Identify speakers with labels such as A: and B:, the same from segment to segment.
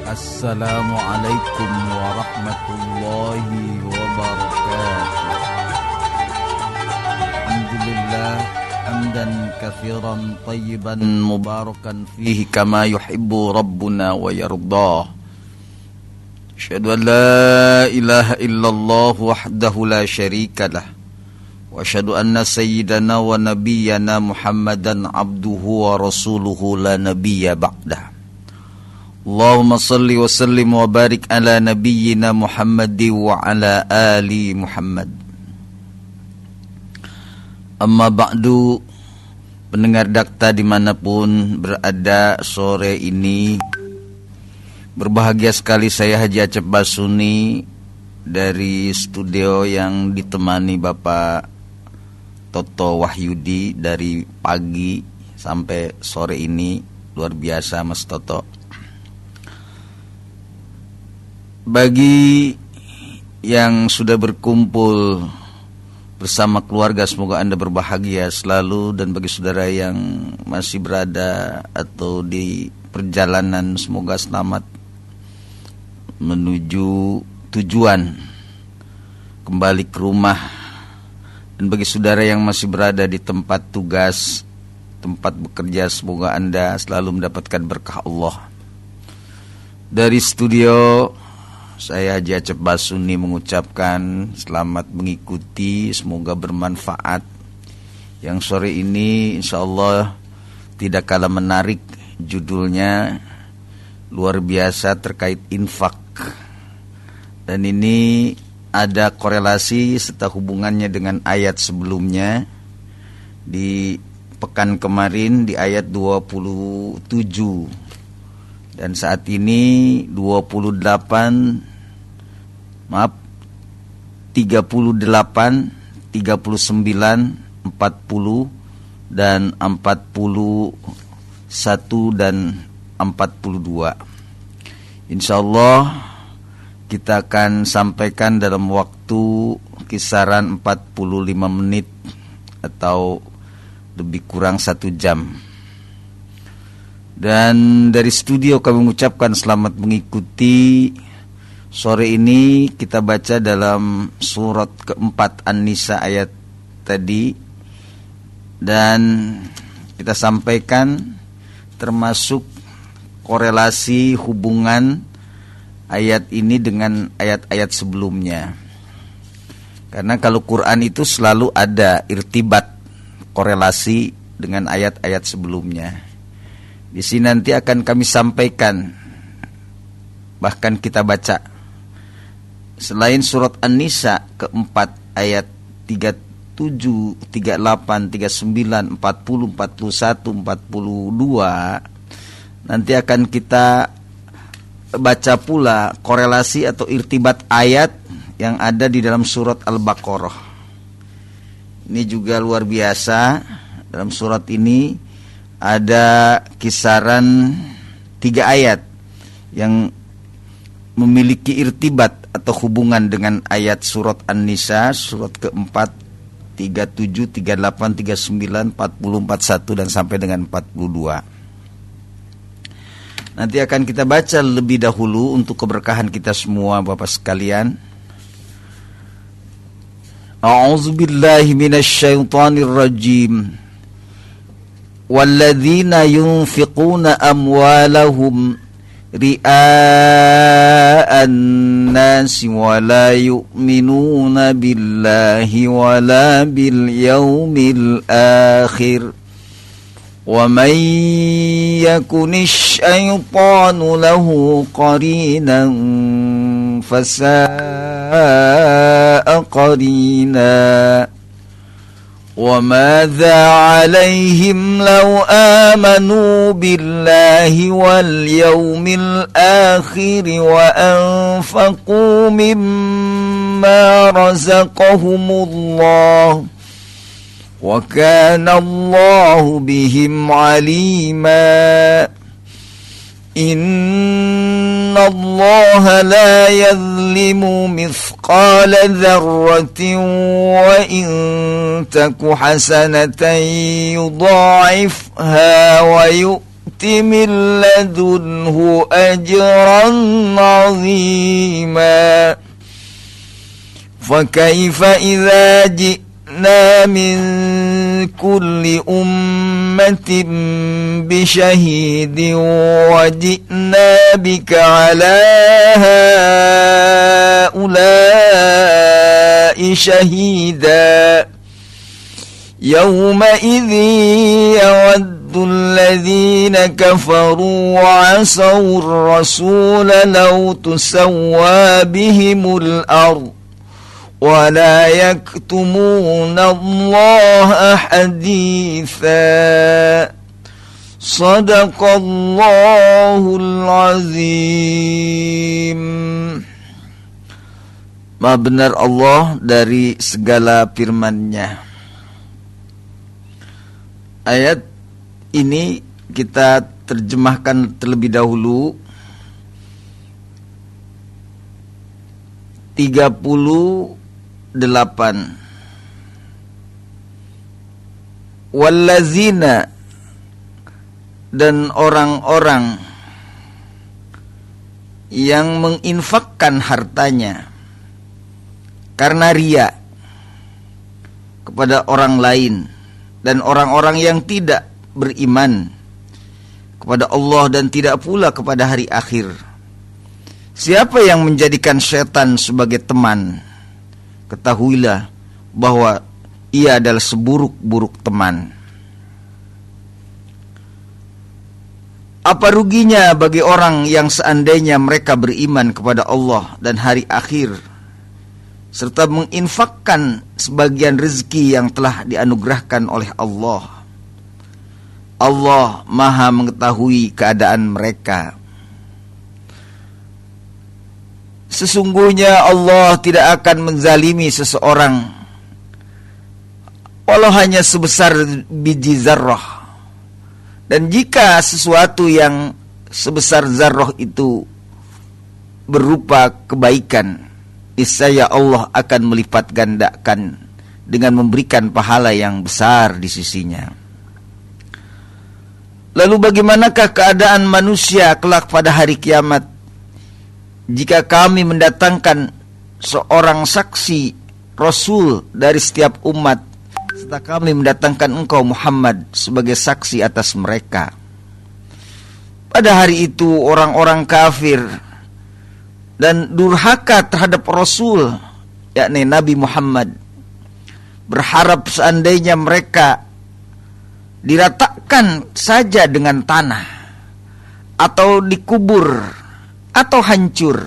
A: Assalamualaikum warahmatullahi wabarakatuh. Alhamdulillah hamdan katsiran tayyiban mubarakan fihi kama yuhibbu rabbuna wa yardah. Asyhadu an la ilaha illallah wahdahu la syarikalah wa asyhadu anna sayyidana wa nabiyyana Muhammadan abduhu wa rasuluhu la nabiyya ba'dah. Allahumma salli wa sallim wa barik ala nabiyyina Muhammadi wa ala ali Muhammad. Amma ba'du, pendengar Dakta dimanapun berada sore ini, berbahagia sekali saya Haji Acep Basuni dari studio yang ditemani Bapak Toto Wahyudi dari pagi sampai sore ini. Luar biasa Mas Toto. Bagi yang sudah berkumpul bersama keluarga, semoga Anda berbahagia selalu. Dan bagi saudara yang masih berada atau di perjalanan, semoga selamat menuju tujuan, kembali ke rumah. Dan bagi saudara yang masih berada di tempat tugas, tempat bekerja, semoga Anda selalu mendapatkan berkah Allah. Dari studio, saya Haji Acep Basuni mengucapkan selamat mengikuti, semoga bermanfaat. Yang sore ini insya Allah tidak kalah menarik, judulnya luar biasa terkait infak. Dan ini ada korelasi serta hubungannya dengan ayat sebelumnya. Di pekan kemarin di ayat 27. Dan saat ini 38, 38, 39, 40 dan 41 dan 42. Insyaallah kita akan sampaikan dalam waktu kisaran 45 menit atau lebih kurang 1 jam. Dan dari studio kami mengucapkan selamat mengikuti. Sore ini kita baca dalam surat keempat An-Nisa ayat tadi. Dan kita sampaikan termasuk korelasi hubungan ayat ini dengan ayat-ayat sebelumnya. Karena kalau Quran itu selalu ada irtibat, korelasi dengan ayat-ayat sebelumnya. Di sini nanti akan kami sampaikan, bahkan kita baca selain surat An-Nisa keempat ayat 37, 38, 39, 40, 41, 42, nanti akan kita baca pula korelasi atau irtibat ayat yang ada di dalam surat Al-Baqarah. Ini juga luar biasa. Dalam surat ini ada kisaran 3 ayat yang memiliki irtibat atau hubungan dengan ayat surat An-Nisa, surat keempat 37, 38, 39, 40, 41 dan sampai dengan 42. Nanti akan kita baca lebih dahulu untuk keberkahan kita semua Bapak sekalian. A'udzubillahi minasyaitonir rajim. Walladzina yunfiquna amwalahum ria'an nasi wa la yu'minuna billahi wa la bil yaumil akhir wa man yakunish syaitanu lahu qarinan fasa'a qarina. وَمَاذَا عَلَيْهِمْ لَوْ آمَنُوا بِاللَّهِ وَالْيَوْمِ الْآخِرِ وَأَنفَقُوا مِمَّا رَزَقَهُمُ اللَّهُ وَكَانَ اللَّهُ بِهِمْ عَلِيمًا. إن الله لا يظلم مثقال ذرة وإن تك حسنة يضاعفها ويؤت من لدنه أجرا عظيما فكيف إذا جئنا من كل أمة بشهيد وجئنا بك على هؤلاء شهيدا يومئذ يود الذين كفروا وعصوا الرسول لو تسوى بهم الأرض ولا يكتمون الله حديثا صدق الله العظيم. Maha benar Allah dari segala firman-Nya. Ayat ini kita terjemahkan terlebih dahulu. 38. Wallazina, dan orang-orang yang menginfakkan hartanya karena riya kepada orang lain, dan orang-orang yang tidak beriman kepada Allah dan tidak pula kepada hari akhir. Siapa yang menjadikan setan sebagai teman, ketahuilah bahwa ia adalah seburuk-buruk teman. Apa ruginya bagi orang yang seandainya mereka beriman kepada Allah dan hari akhir, serta menginfakkan sebagian rezeki yang telah dianugerahkan oleh Allah. Allah Maha mengetahui keadaan mereka. Sesungguhnya Allah tidak akan menzalimi seseorang walau hanya sebesar biji zarrah. Dan jika sesuatu yang sebesar zarrah itu berupa kebaikan, niscaya Allah akan melipat gandakan dengan memberikan pahala yang besar di sisinya. Lalu bagaimanakah keadaan manusia kelak pada hari kiamat jika kami mendatangkan seorang saksi Rasul dari setiap umat, serta kami mendatangkan engkau Muhammad sebagai saksi atas mereka? Pada hari itu orang-orang kafir dan durhaka terhadap Rasul, yakni Nabi Muhammad, berharap seandainya mereka diratakan saja dengan tanah, atau dikubur, atau hancur,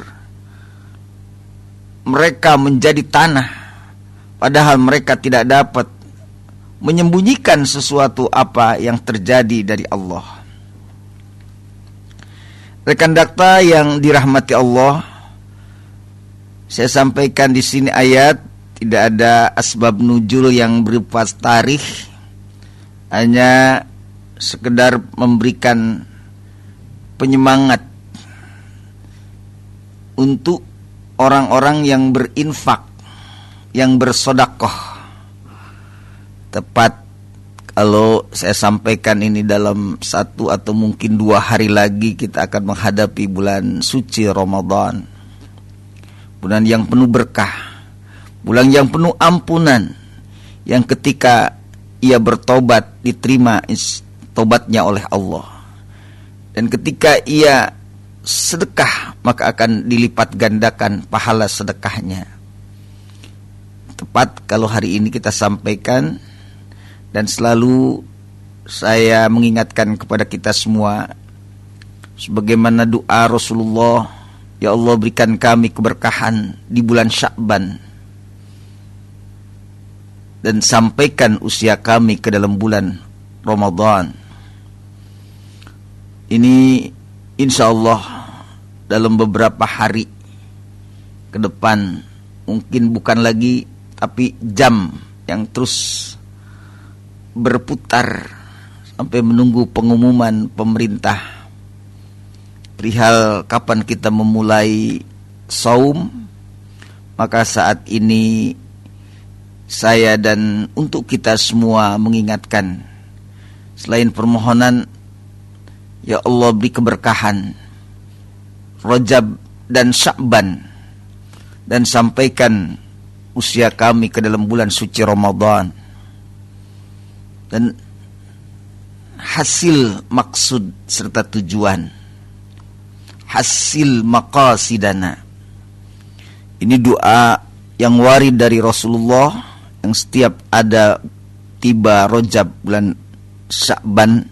A: mereka menjadi tanah, padahal mereka tidak dapat menyembunyikan sesuatu apa yang terjadi dari Allah. Rekan dakta yang dirahmati Allah, saya sampaikan di sini ayat tidak ada asbab nuzul yang berupa tarikh, hanya sekedar memberikan penyemangat untuk orang-orang yang berinfak, yang bersedekah. Tepat kalau saya sampaikan ini dalam 1 atau mungkin 2 hari lagi kita akan menghadapi bulan suci Ramadan, bulan yang penuh berkah, bulan yang penuh ampunan, yang ketika ia bertobat diterima tobatnya oleh Allah, dan ketika ia sedekah maka akan dilipat gandakan pahala sedekahnya. Tepat kalau hari ini kita sampaikan, dan selalu saya mengingatkan kepada kita semua sebagaimana doa Rasulullah, ya Allah berikan kami keberkahan di bulan Sya'ban dan sampaikan usia kami ke dalam bulan Ramadan. Ini insya Allah dalam beberapa hari ke depan, mungkin bukan lagi tapi jam yang terus berputar sampai menunggu pengumuman pemerintah perihal kapan kita memulai saum. Maka saat ini saya dan untuk kita semua mengingatkan, selain permohonan Ya Allah, beri keberkahan Rajab dan Sya'ban, dan sampaikan usia kami ke dalam bulan suci Ramadan, dan hasil maksud serta tujuan, hasil maqasidana. Ini doa yang warid dari Rasulullah, yang setiap ada tiba Rajab, bulan Sya'ban,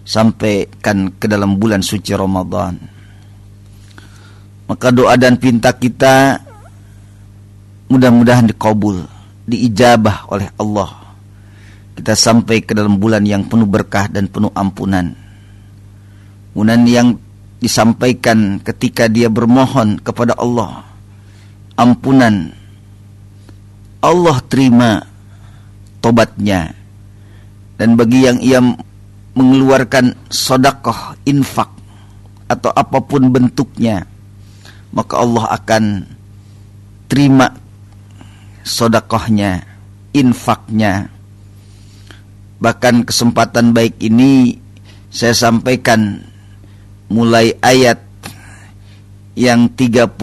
A: sampaikan ke dalam bulan suci Ramadan. Maka doa dan pinta kita mudah-mudahan dikabul, diijabah oleh Allah. Kita sampai ke dalam bulan yang penuh berkah dan penuh ampunan. Kemudian yang disampaikan ketika dia bermohon kepada Allah ampunan, Allah terima tobatnya. Dan bagi yang ia mengeluarkan sedekah, infak, atau apapun bentuknya, maka Allah akan terima sedekahnya, infaknya. Bahkan kesempatan baik ini saya sampaikan mulai ayat yang 38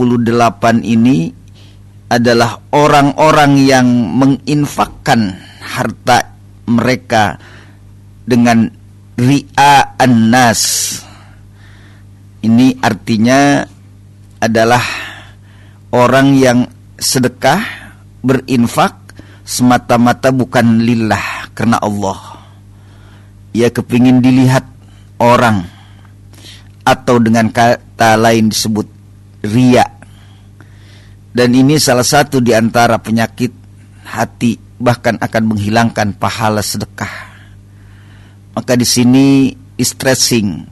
A: ini adalah orang-orang yang menginfakkan harta mereka dengan ria'an nas. Ini artinya adalah orang yang sedekah, berinfak semata-mata bukan lillah, karena Allah. Ia kepingin dilihat orang, atau dengan kata lain disebut riya. Dan ini salah satu di antara penyakit hati, bahkan akan menghilangkan pahala sedekah. Maka di sini stressing,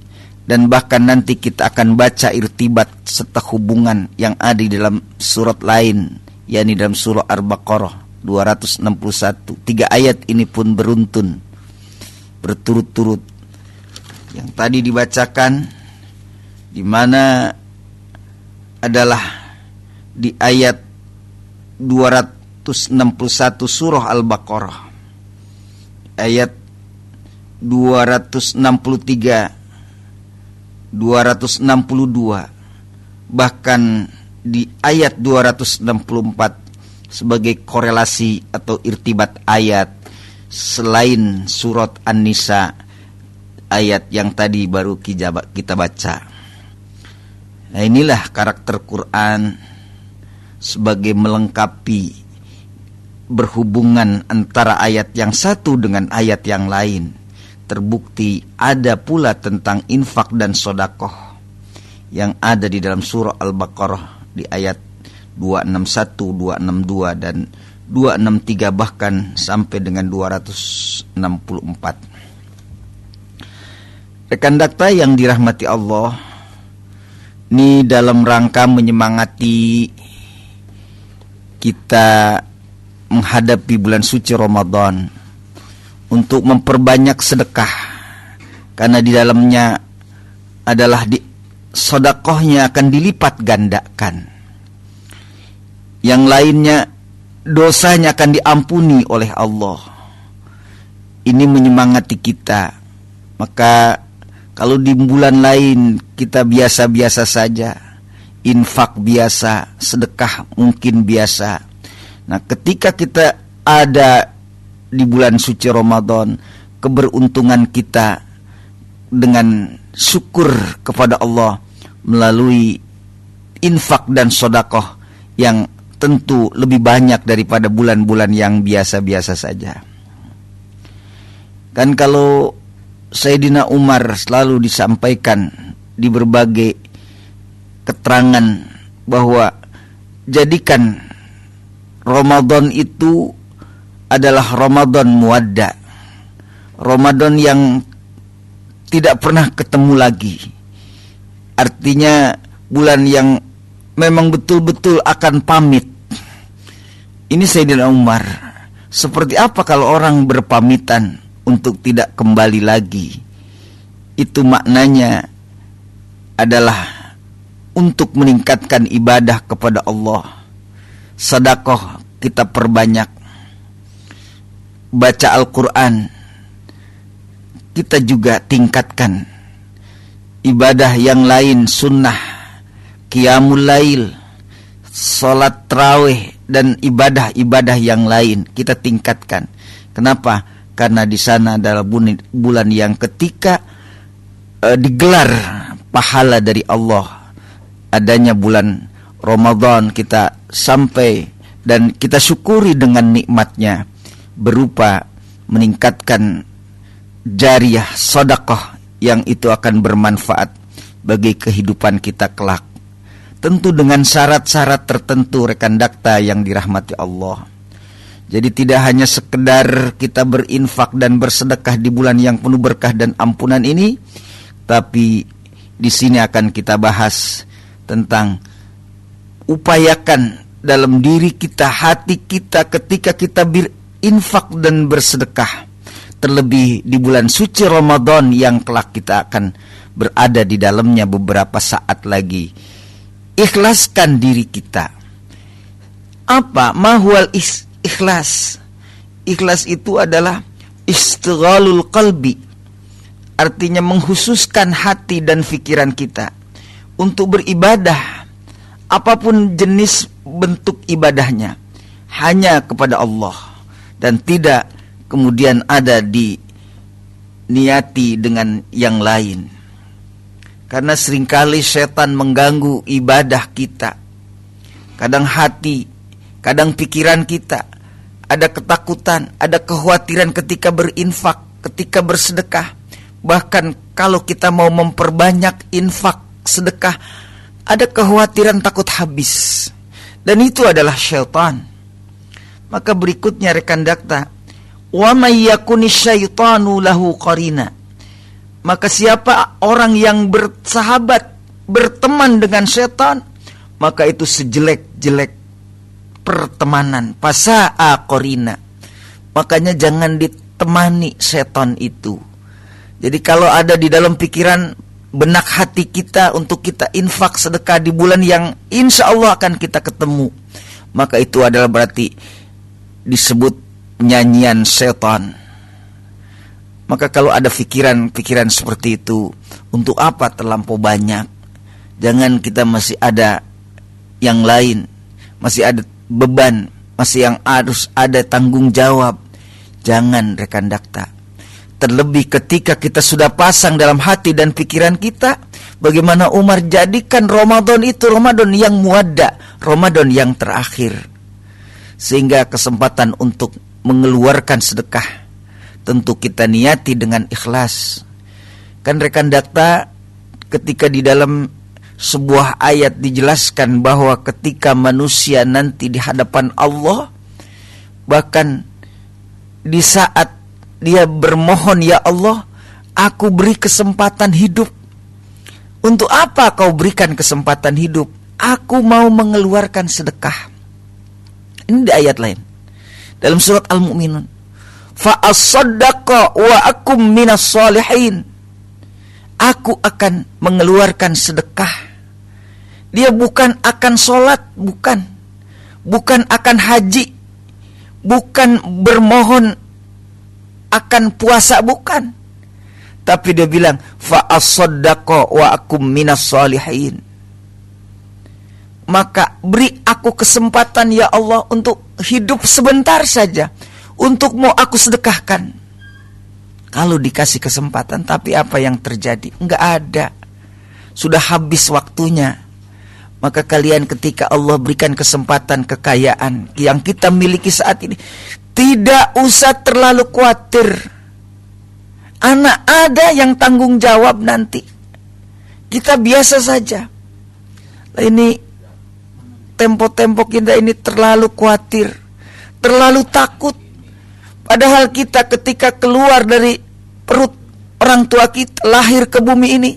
A: dan bahkan nanti kita akan baca irtibat serta hubungan yang ada di dalam surat lain, yakni dalam surah Al-Baqarah 261. 3 ayat ini pun beruntun, berturut-turut. Yang tadi dibacakan, di mana adalah di ayat 261 surah Al-Baqarah, ayat 263, 262, bahkan di ayat 264 sebagai korelasi atau irtibat ayat selain surat An-Nisa, ayat yang tadi baru kita baca. Nah, inilah karakter Quran sebagai melengkapi berhubungan antara ayat yang satu dengan ayat yang lain. Terbukti ada pula tentang infak dan sedekah yang ada di dalam surah Al-Baqarah di ayat 261, 262 dan 263, bahkan sampai dengan 264. Rekan data yang dirahmati Allah, ini dalam rangka menyemangati kita menghadapi bulan suci Ramadan untuk memperbanyak sedekah, karena di dalamnya adalah sedekahnya akan dilipat gandakan. Yang lainnya dosanya akan diampuni oleh Allah. Ini menyemangati kita. Maka kalau di bulan lain kita biasa-biasa saja, infak biasa, sedekah mungkin biasa. Nah, ketika kita ada di bulan suci Ramadan, keberuntungan kita dengan syukur kepada Allah melalui infak dan sedekah yang tentu lebih banyak daripada bulan-bulan yang biasa-biasa saja. Kan kalau Sayyidina Umar selalu disampaikan di berbagai keterangan bahwa jadikan Ramadan itu adalah Ramadan muwadda, Ramadan yang tidak pernah ketemu lagi. Artinya bulan yang memang betul-betul akan pamit. Ini Sayyidina Umar. Seperti apa kalau orang berpamitan untuk tidak kembali lagi? Itu maknanya adalah untuk meningkatkan ibadah kepada Allah. Sedekah kita perbanyak, baca Al-Quran kita juga tingkatkan. ibadah yang lain, sunnah, qiyamul lail, sholat tarawih, dan ibadah-ibadah yang lain kita tingkatkan. Kenapa? Karena di sana adalah bulan yang ketika digelar pahala dari Allah. Adanya bulan Ramadan kita sampai dan kita syukuri dengan nikmatnya berupa meningkatkan jariyah, sedekah yang itu akan bermanfaat bagi kehidupan kita kelak. Tentu dengan syarat-syarat tertentu, rekan dakta yang dirahmati Allah. Jadi tidak hanya sekedar kita berinfak dan bersedekah di bulan yang penuh berkah dan ampunan ini, tapi di sini akan kita bahas tentang upayakan dalam diri kita, hati kita ketika kita berinfak dan bersedekah, terlebih di bulan suci Ramadan yang kelak kita akan berada di dalamnya beberapa saat lagi. Ikhlaskan diri kita. Apa mahwal ikhlas? Ikhlas itu adalah istighalul qalbi, artinya menghususkan hati dan pikiran kita untuk beribadah, apapun jenis bentuk ibadahnya, hanya kepada Allah, dan tidak kemudian ada diniati dengan yang lain. Karena seringkali setan mengganggu ibadah kita. Kadang hati, kadang pikiran kita ada ketakutan, ada kekhawatiran ketika berinfak, ketika bersedekah. Bahkan kalau kita mau memperbanyak infak, sedekah, ada kekhawatiran takut habis. Dan itu adalah syaitan. Maka berikutnya rekan dakta, wa may yakuni syaitanu lahu qarina. Maka siapa orang yang bersahabat, berteman dengan setan, maka itu sejelek-jelek pertemanan, fasa'a qarina. Makanya jangan ditemani setan itu. Jadi kalau ada di dalam pikiran, benak hati kita untuk kita infak sedekah di bulan yang insya Allah akan kita ketemu, maka itu adalah berarti disebut nyanyian setan. Maka kalau ada pikiran-pikiran seperti itu, untuk apa terlampau banyak? Jangan kita masih ada yang lain, masih ada beban, masih yang harus ada tanggung jawab. Jangan rekan dakta. Terlebih ketika kita sudah pasang dalam hati dan pikiran kita, bagaimana Umar jadikan Ramadan itu Ramadan yang muwadda, Ramadan yang terakhir. Sehingga kesempatan untuk mengeluarkan sedekah tentu kita niati dengan ikhlas. Kan rekan dakta, ketika di dalam sebuah ayat dijelaskan bahwa ketika manusia nanti di hadapan Allah, bahkan di saat dia bermohon, ya Allah, aku beri kesempatan hidup. Untuk apa kau berikan kesempatan hidup? Aku mau mengeluarkan sedekah. Ini di ayat lain dalam surat Al-Mu'minun. Fa'asaddaqa wa akum minas solihin. Aku akan mengeluarkan sedekah. Dia bukan akan sholat, bukan akan haji, bukan bermohon akan puasa, bukan. Tapi dia bilang fa'asaddaqa wa akum minas solihin. Maka beri aku kesempatan ya Allah untuk hidup sebentar saja, untuk mau aku sedekahkan. Kalau dikasih kesempatan, tapi apa yang terjadi? Enggak ada. Sudah habis waktunya. Maka kalian ketika Allah berikan kesempatan kekayaan yang kita miliki saat ini, tidak usah terlalu khawatir. Anak ada yang tanggung jawab nanti. Kita biasa saja. Ini tempo-tempo kita ini terlalu khawatir, terlalu takut. Padahal kita ketika keluar dari perut orang tua kita, lahir ke bumi ini,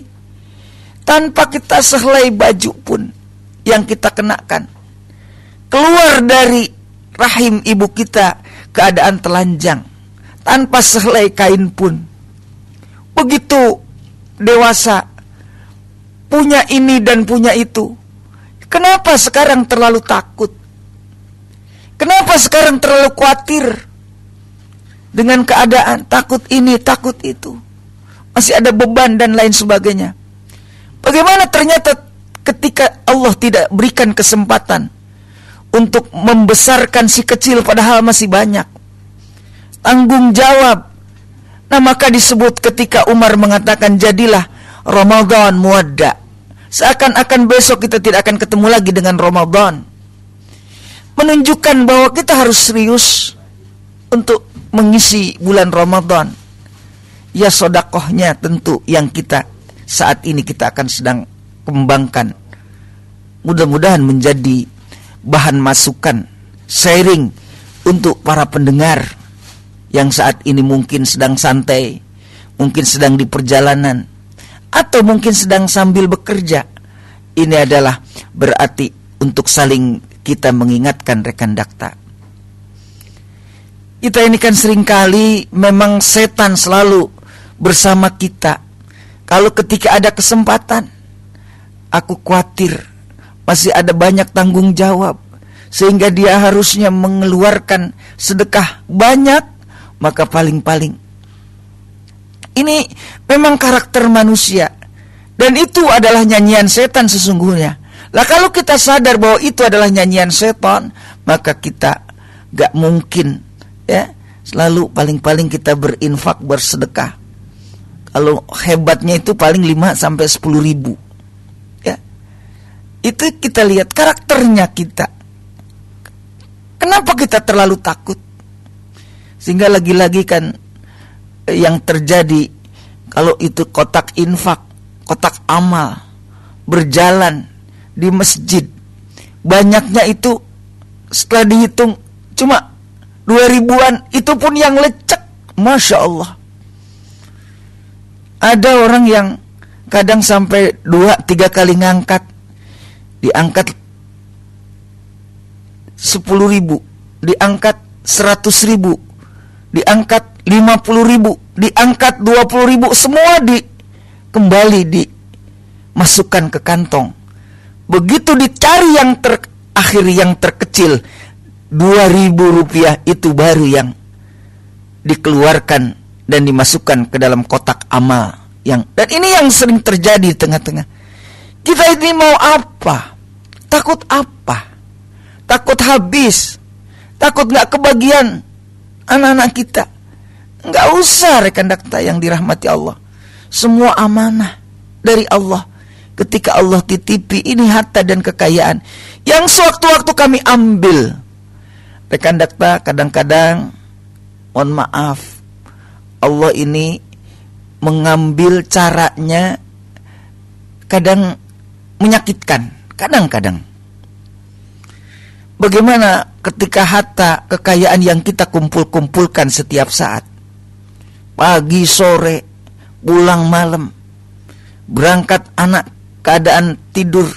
A: tanpa kita sehelai baju pun yang kita kenakan, keluar dari rahim ibu kita keadaan telanjang, tanpa sehelai kain pun. Begitu dewasa, punya ini dan punya itu. Kenapa sekarang terlalu takut? Kenapa sekarang terlalu khawatir dengan keadaan, takut ini, takut itu, masih ada beban dan lain sebagainya? Bagaimana ternyata ketika Allah tidak berikan kesempatan untuk membesarkan si kecil padahal masih banyak tanggung jawab. Nah, maka disebut ketika Umar mengatakan jadilah Ramadan muwadda, seakan-akan besok kita tidak akan ketemu lagi dengan Ramadan. Menunjukkan bahwa kita harus serius untuk mengisi bulan Ramadan. Ya, sodakohnya tentu yang kita saat ini kita akan sedang kembangkan. Mudah-mudahan menjadi bahan masukan, sharing untuk para pendengar yang saat ini mungkin sedang santai, mungkin sedang di perjalanan, atau mungkin sedang sambil bekerja. Ini adalah berarti untuk saling kita mengingatkan rekan dakta. Kita ini kan seringkali memang setan selalu bersama kita. Kalau ketika ada kesempatan, aku khawatir masih ada banyak tanggung jawab, sehingga dia harusnya mengeluarkan sedekah banyak, maka paling-paling. Ini memang karakter manusia, dan itu adalah nyanyian setan sesungguhnya. Lah kalau kita sadar bahwa itu adalah nyanyian setan, maka kita gak mungkin ya selalu paling-paling kita berinfak, bersedekah. Kalau hebatnya itu paling 5-10 ribu. Ya, itu kita lihat karakternya kita. Kenapa kita terlalu takut? Sehingga lagi-lagi kan yang terjadi kalau itu kotak infak, kotak amal berjalan di masjid, banyaknya itu setelah dihitung cuma 2000-an, itu pun yang lecek. Masya Allah. Ada orang yang kadang sampai 2-3 kali ngangkat, diangkat 10 ribu, diangkat 100 ribu, diangkat 50 ribu, diangkat 20 ribu, semua kembali dimasukkan ke kantong. Begitu dicari yang terakhir, yang terkecil, 2.000 rupiah, itu baru yang dikeluarkan dan dimasukkan ke dalam kotak amal. Dan ini yang sering terjadi di tengah-tengah. Kita ini mau apa? Takut apa? Takut habis, takut gak kebagian anak-anak kita. Gak usah rekan dakta yang dirahmati Allah. Semua amanah dari Allah. Ketika Allah titipi ini harta dan kekayaan yang sewaktu-waktu kami ambil. Rekan dakta, kadang-kadang mohon maaf, Allah ini mengambil caranya kadang menyakitkan, kadang-kadang. Bagaimana ketika harta kekayaan yang kita kumpul-kumpulkan setiap saat, pagi, sore, pulang malam, berangkat anak keadaan tidur,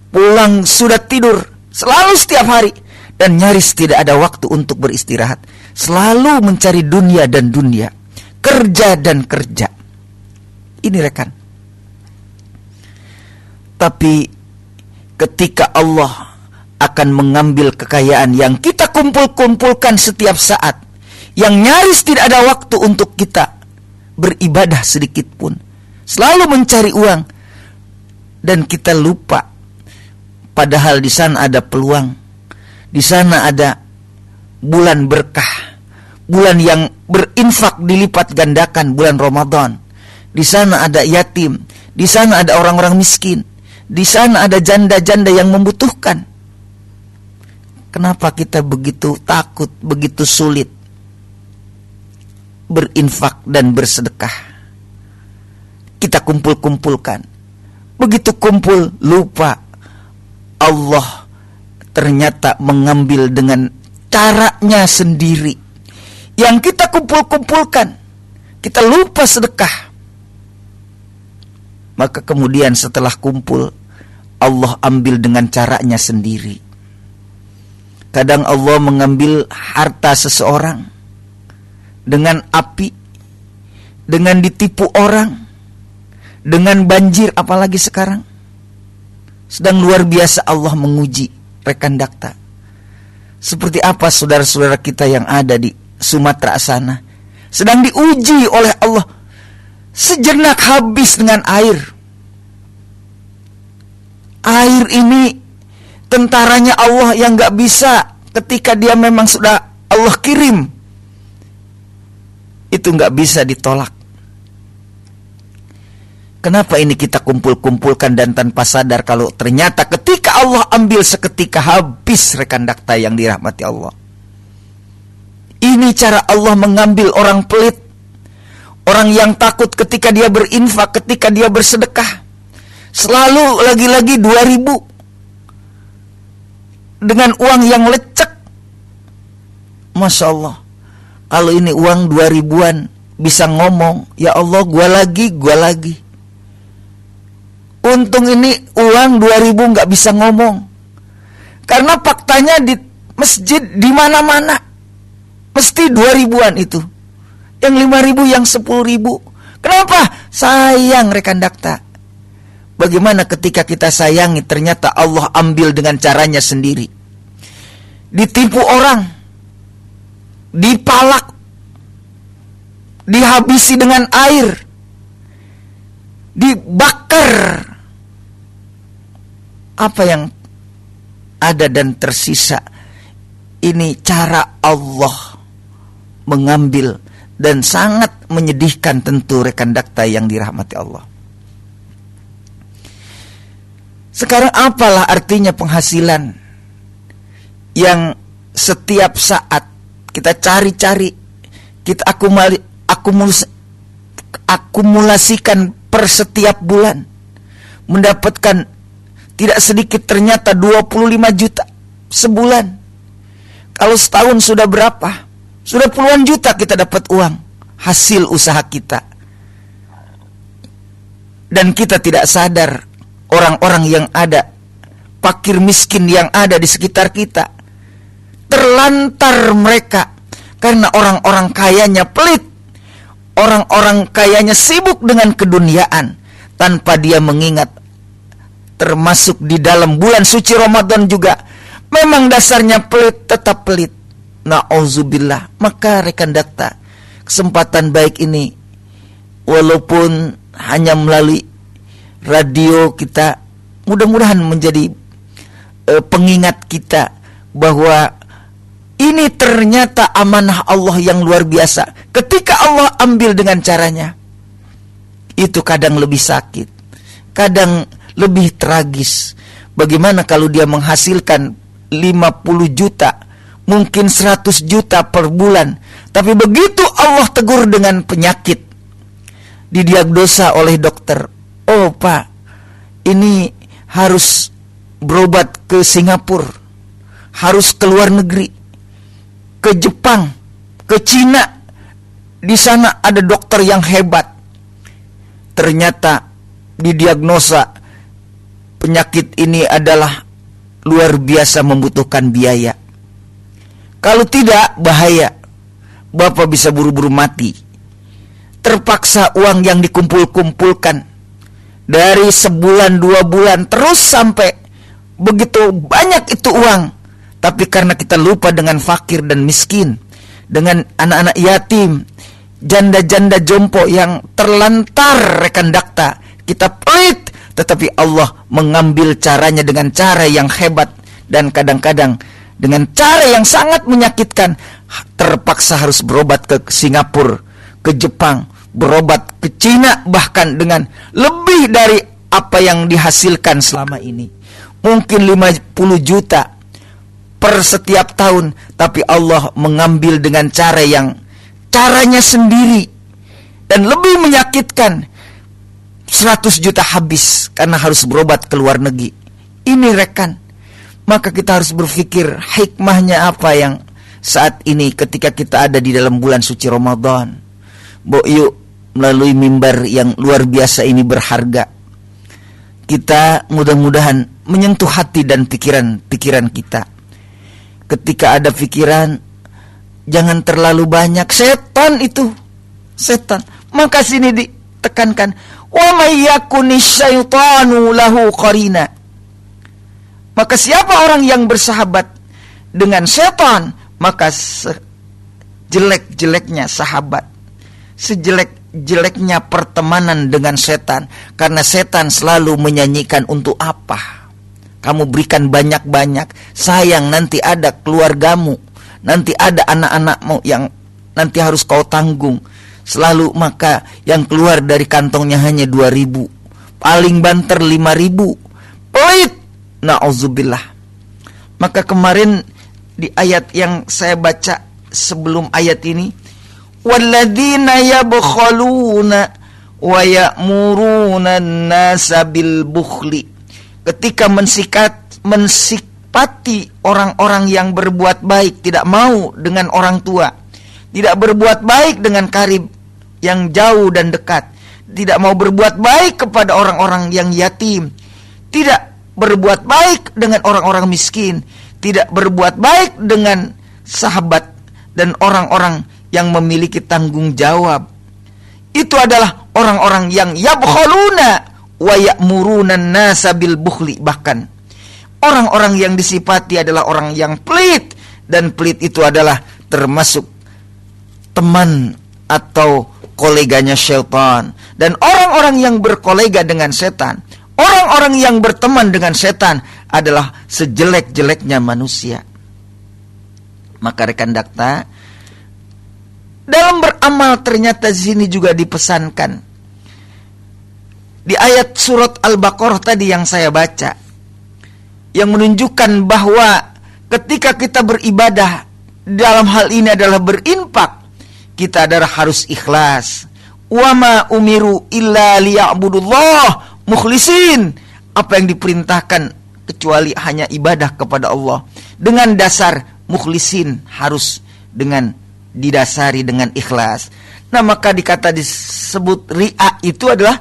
A: pulang sudah tidur, selalu setiap hari, dan nyaris tidak ada waktu untuk beristirahat, selalu mencari dunia dan dunia, kerja dan kerja. Ini rekan. Tapi ketika Allah akan mengambil kekayaan yang kita kumpul-kumpulkan setiap saat, yang nyaris tidak ada waktu untuk kita beribadah sedikit pun, selalu mencari uang, dan kita lupa padahal di sana ada peluang, di sana ada bulan berkah, bulan yang berinfak dilipat gandakan, bulan Ramadan. Di sana ada yatim, di sana ada orang-orang miskin, di sana ada janda-janda yang membutuhkan. Kenapa kita begitu takut, begitu sulit berinfak dan bersedekah? Kita kumpul-kumpulkan, begitu kumpul lupa Allah ternyata mengambil dengan caranya sendiri. Yang kita kumpul-kumpulkan, kita lupa sedekah. Maka kemudian setelah kumpul, Allah ambil dengan caranya sendiri. Kadang Allah mengambil harta seseorang dengan api, dengan ditipu orang, dengan banjir, apalagi sekarang. Sedang luar biasa Allah menguji rekan dakta. Seperti apa saudara-saudara kita yang ada di Sumatera sana, sedang diuji oleh Allah. Sejenak habis dengan air, Air ini tentaranya Allah yang gak bisa ketika dia memang sudah Allah kirim. Itu gak bisa ditolak. Kenapa ini kita kumpul-kumpulkan dan tanpa sadar kalau ternyata ketika Allah ambil seketika habis rekan dakta yang dirahmati Allah. Ini cara Allah mengambil orang pelit, orang yang takut ketika dia berinfak, ketika dia bersedekah. Selalu lagi-lagi 2.000 dengan uang yang lecek. Masya Allah. Kalau ini uang 2.000-an bisa ngomong, ya Allah gua lagi. Untung ini uang 2.000 gak bisa ngomong. Karena faktanya di masjid di mana-mana mesti 2.000-an itu. Yang 5.000, yang 10.000. Kenapa? Sayang rekan dakta. Bagaimana ketika kita sayangi ternyata Allah ambil dengan caranya sendiri. Ditipu orang, dipalak, dihabisi dengan air, dibakar. Apa yang ada dan tersisa? Ini cara Allah mengambil, dan sangat menyedihkan tentu rekan dakta yang dirahmati Allah. Sekarang apalah artinya penghasilan yang setiap saat kita cari-cari, kita akumulasikan per setiap bulan, mendapatkan tidak sedikit ternyata 25 juta sebulan. Kalau setahun sudah berapa? Sudah puluhan juta kita dapat uang hasil usaha kita. Dan kita tidak sadar orang-orang yang ada, fakir miskin yang ada di sekitar kita, terlantar mereka karena orang-orang kayanya pelit. Orang-orang kayanya sibuk dengan keduniaan tanpa dia mengingat, termasuk di dalam bulan suci Ramadan juga memang dasarnya pelit, tetap pelit. Na'udzubillah. Maka rekan dakta, kesempatan baik ini, walaupun hanya melalui radio, kita mudah-mudahan menjadi pengingat kita bahwa ini ternyata amanah Allah yang luar biasa. Ketika Allah ambil dengan caranya, itu kadang lebih sakit, kadang lebih tragis. Bagaimana kalau dia menghasilkan 50 juta, mungkin 100 juta per bulan, tapi begitu Allah tegur dengan penyakit, didiagnosa oleh dokter, oh Pak, ini harus berobat ke Singapura, harus ke luar negeri, ke Jepang, ke Cina. Di sana ada dokter yang hebat. Ternyata didiagnosa penyakit ini adalah luar biasa membutuhkan biaya. Kalau tidak, bahaya. Bapak bisa buru-buru mati. Terpaksa uang yang dikumpul-kumpulkan dari sebulan, 2 bulan, terus sampai begitu banyak itu uang. Tapi karena kita lupa dengan fakir dan miskin, dengan anak-anak yatim, janda-janda jompo yang terlantar rekan dakta, kita pelit, tetapi Allah mengambil caranya dengan cara yang hebat, dan kadang-kadang dengan cara yang sangat menyakitkan. Terpaksa harus berobat ke Singapura, ke Jepang, berobat ke Cina, bahkan dengan lebih dari apa yang dihasilkan selama ini. Mungkin 50 juta per setiap tahun, tapi Allah mengambil dengan cara yang caranya sendiri dan lebih menyakitkan. 100 juta habis karena harus berobat ke luar negeri. Ini rekan, maka kita harus berpikir hikmahnya apa yang saat ini ketika kita ada di dalam bulan suci Ramadan. Yuk melalui mimbar yang luar biasa ini berharga, kita mudah-mudahan menyentuh hati dan pikiran kita. Ketika ada pikiran, jangan terlalu banyak. Setan itu, setan. Maka sini ditekankan, wa may yakunis syaitanu lahu qarina. Maka siapa orang yang bersahabat dengan setan, maka sejelek-jeleknya sahabat, sejelek-jeleknya pertemanan dengan setan. Karena setan selalu menyanyikan untuk apa? kamu berikan banyak-banyak, sayang nanti ada keluargamu, nanti ada anak-anakmu yang nanti harus kau tanggung. Selalu maka yang keluar dari kantongnya hanya 2.000, paling banter 5.000. Pelit, na'udzubillah. Maka kemarin di ayat yang saya baca sebelum ayat ini, walladzina yabkhaluna wa ya'muruna an-nasa bil bukhli. Ketika mensifati orang-orang yang berbuat baik, tidak mau dengan orang tua, tidak berbuat baik dengan karib yang jauh dan dekat, tidak mau berbuat baik kepada orang-orang yang yatim, tidak berbuat baik dengan orang-orang miskin, tidak berbuat baik dengan sahabat dan orang-orang yang memiliki tanggung jawab. Itu adalah orang-orang yang yabkhaluna wa ya'muruna an-nasa bil bukhli. Bahkan orang-orang yang disifati adalah orang yang pelit, dan pelit itu adalah termasuk teman atau koleganya syaitan. Dan orang-orang yang berkolega dengan setan, orang-orang yang berteman dengan setan adalah sejelek-jeleknya manusia. Maka rekan dakta, dalam beramal ternyata di sini juga dipesankan. Di ayat surat Al-Baqarah tadi yang saya baca, yang menunjukkan bahwa ketika kita beribadah, dalam hal ini adalah berinfak, kita adalah harus ikhlas. Wa ma umiru illa liya'budullah mukhlisin. Apa yang diperintahkan kecuali hanya ibadah kepada Allah dengan dasar mukhlisin, harus dengan didasari dengan ikhlas. Nah, maka dikata disebut ri'a itu adalah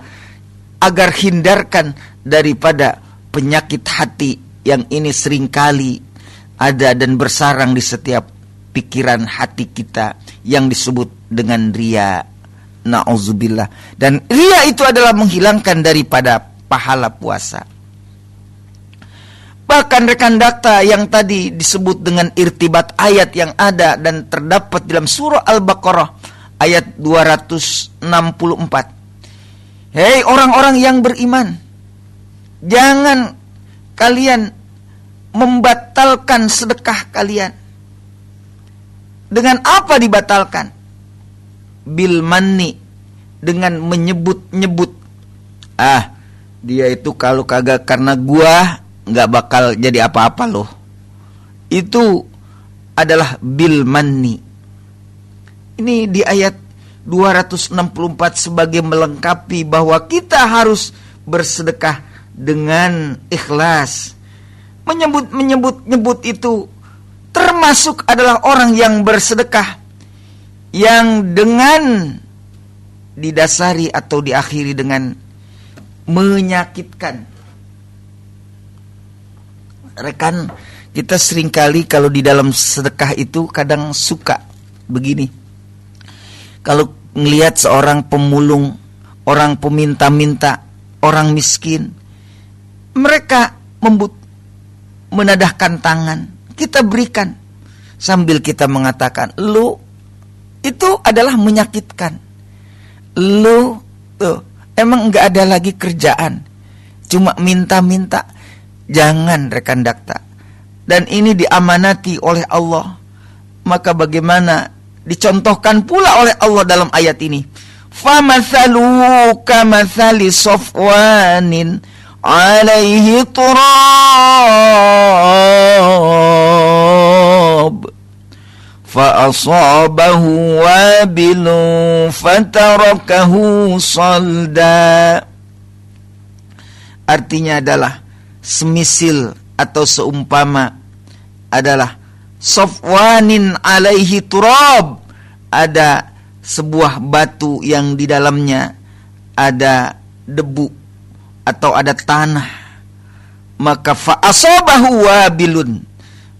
A: agar hindarkan daripada penyakit hati yang ini seringkali ada dan bersarang di setiap pikiran hati kita, yang disebut dengan riya. Na'udzubillah. Dan riya itu adalah menghilangkan daripada pahala puasa. Bahkan rekan dakta yang tadi disebut dengan irtibat ayat yang ada dan terdapat dalam surah Al-Baqarah ayat 264. Hei orang-orang yang beriman, jangan kalian membatalkan sedekah kalian. Dengan apa dibatalkan? Bil manni, dengan menyebut-nyebut. Dia itu kalau kagak karena gua nggak bakal jadi apa-apa loh. Itu adalah bil manni. Ini di ayat 264 sebagai melengkapi bahwa kita harus bersedekah dengan ikhlas. Menyebut-nyebut itu termasuk adalah orang yang bersedekah yang dengan didasari atau diakhiri dengan menyakitkan. Rekan, kita seringkali kalau di dalam sedekah itu kadang suka begini. Kalau melihat seorang pemulung, orang peminta-minta, orang miskin, mereka menadahkan tangan, kita berikan sambil kita mengatakan, lu itu adalah menyakitkan. Lu tuh emang gak ada lagi kerjaan, cuma minta-minta. Jangan rekan dakta. Dan ini diamanati oleh Allah. Maka bagaimana dicontohkan pula oleh Allah dalam ayat ini. Famathaluhu kamathali safwanin alaihi turab fa'asabahu wabilun fatarakahu salda. Artinya adalah semisil atau seumpama adalah safwanin alaihi turab, ada sebuah batu yang di dalamnya ada debu atau ada tanah, maka fa'asabahu wabilun,